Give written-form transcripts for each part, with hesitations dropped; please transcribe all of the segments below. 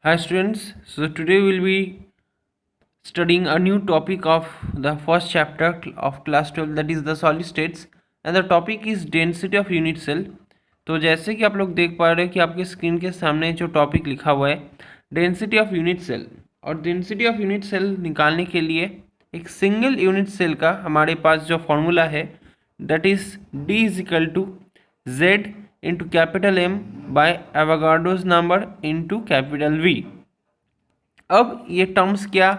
Hi students, so today we'll be studying a new topic of the first chapter of class 12, that is the solid states, and the topic is density of unit cell. तो जैसे कि आप लोग देख पा रहे हो कि आपके स्क्रीन के सामने जो टॉपिक लिखा हुआ है डेंसिटी ऑफ यूनिट सेल, और डेंसिटी ऑफ यूनिट सेल निकालने के लिए एक सिंगल यूनिट सेल का हमारे पास जो फॉर्मूला है that is D is equal to Z into capital M by Avogadro's number into capital V. अब ये टर्म्स क्या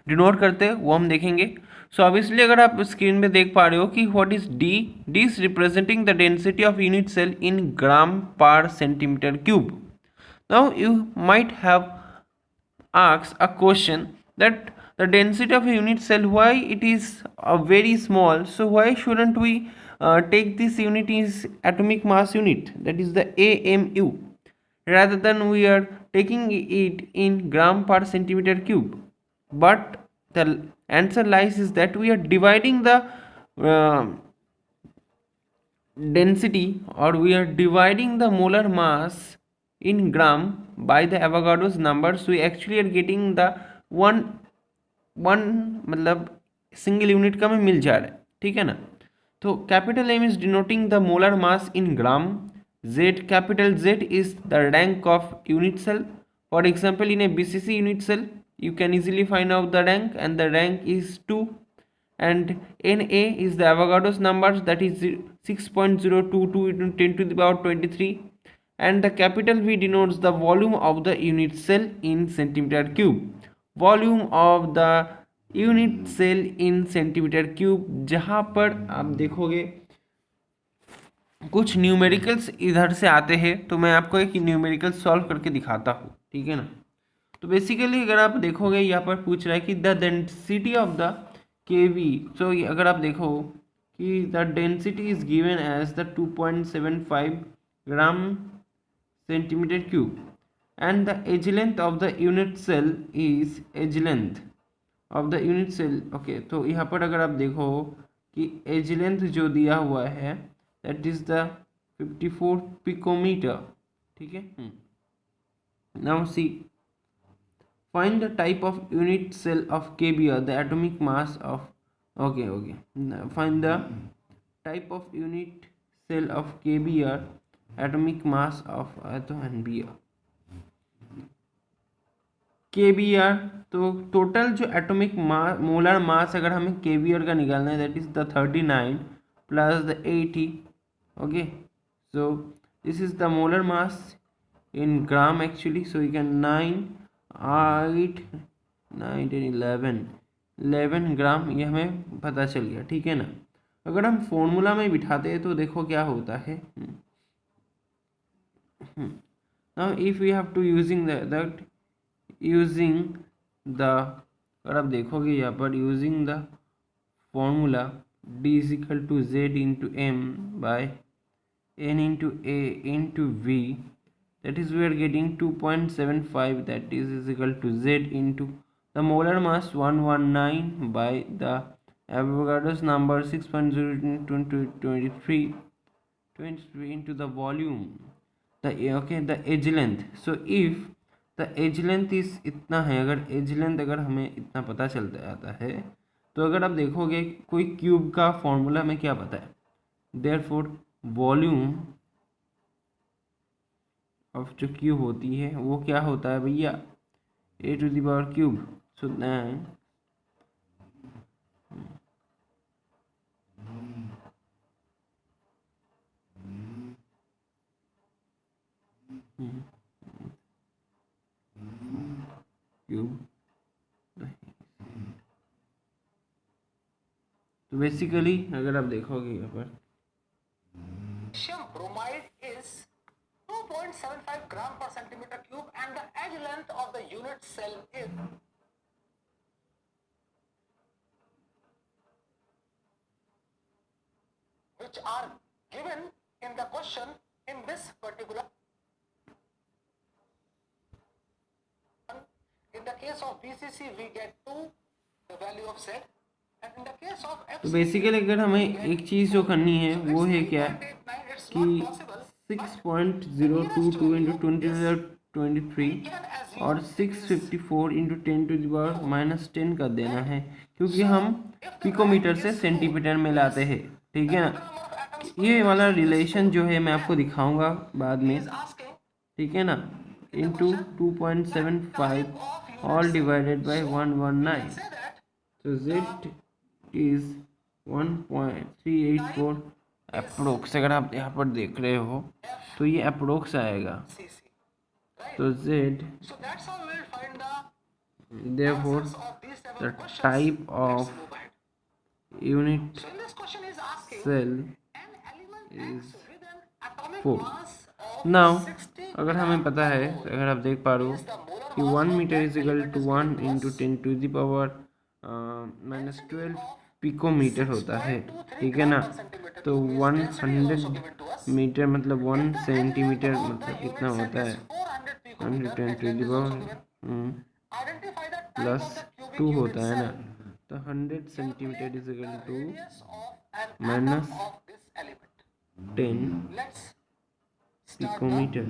डिनोट करते हैं वो हम देखेंगे। सो ऑब्वियसली अगर आप स्क्रीन में देख पा रहे हो कि what is D, D is representing the density of unit cell in gram per centimetre cube. Now you might have asked a question that the density of a unit cell, why it is very small, so why shouldn't we take this unit is atomic mass unit, that is the AMU, rather than we are taking it in gram per centimeter cube. But the answer lies is that we are dividing the uh, density, or we are dividing the molar mass in gram by the Avogadro's number, so we actually are getting the one मतलब single unit का में मिल जा रहा है, ठीक है ना। तो capital M is denoting the molar mass in gram, Z capital Z is the rank of unit cell. For example in a BCC unit cell you can easily find out the rank, and the rank is 2, and Na is the Avogadro's number, that is 6.022 into 10 to the power 23, and the capital V denotes the volume of the unit cell in centimeter cube, volume of the unit cell in centimeter cube। जहाँ पर आप देखोगे कुछ numericals इधर से आते हैं, तो मैं आपको एक न्यूमेरिकल सॉल्व करके दिखाता हूँ, ठीक है ना। तो बेसिकली अगर आप देखोगे यहाँ पर पूछ रहा है कि the density of the K V. So अगर आप देखो कि the density is given as the 2.75 gram centimetre cube, and the edge length of the unit cell is edge length of the unit cell. Okay, तो यहाँ पर अगर आप देखो कि एज लेंथ जो दिया हुआ है दैट इज द 54 पिकोमीटर, ठीक है। Now see, find the type of unit cell of KBr, the atomic mass of okay, find the type of unit cell of KBr, atomic mass of atom and Br। KBr, तो total जो atomic molar mass अगर हमें KBr का निकालना है that is the 39 plus the 80। Okay, so this is the molar mass in gram actually, so you can 9 8 9 10 11 ग्राम ये हमें पता चल गया, ठीक है ना। अगर हम फॉर्मूला में बिठाते हैं तो देखो क्या होता है। Now if we have to using that using the, अगर आप देखोगे यहाँ पर using the formula D is equal to Z into M by N into A into V, that is we are getting 2.75, that is equal to z into the molar mass 119 by the Avogadro's number 6.023 into the volume, the the edge length। so if the edge length is इतना है, अगर edge length अगर हमें इतना पता चलता जाता है, तो अगर आप देखोगे कोई क्यूब का फॉर्मूला में क्या पता है, therefore वॉल्यूम ऑफ जो क्यूब होती है वो क्या होता है भैया, A to the power cube. So cube, तो बेसिकली अगर आप देखोगे यहाँ पर bromide is 2.75 gram per centimeter cube, and the edge length of the unit cell is which are given in the question in this particular. In the case of BCC we get 2, the value of Z, and in the case of FC, तो basically अगर हमें एक चीज़ जो करनी है वो है क्या कि 6.022 into 20 23 और 654 इंटू 10⁻⁻10 कर देना है, क्योंकि हम पिकोमीटर से सेंटीमीटर में लाते हैं, ठीक है ना। ये वाला रिलेशन जो है मैं आपको दिखाऊंगा बाद में, ठीक है ना। इंटू 2.75 ऑल डिवाइडेड बाय 119, तो z इज 1.384 अप्रोक्स। अगर आप यहाँ पर देख रहे हो तो ये अप्रोक्स आएगा, तो z therefore the type of unit cell is 4. Now अगर हमें पता है, अगर आप देख पा रहे हो कि 1 metre is equal to 1 into 10⁻⁻12 picometre होता है, ठीक है ना। तो 100 मीटर मतलब 1 सेंटीमीटर मतलब कितना होता है, 110 प्लस 2 होता है ना, तो 100 centimetre is equal to -10 picometre.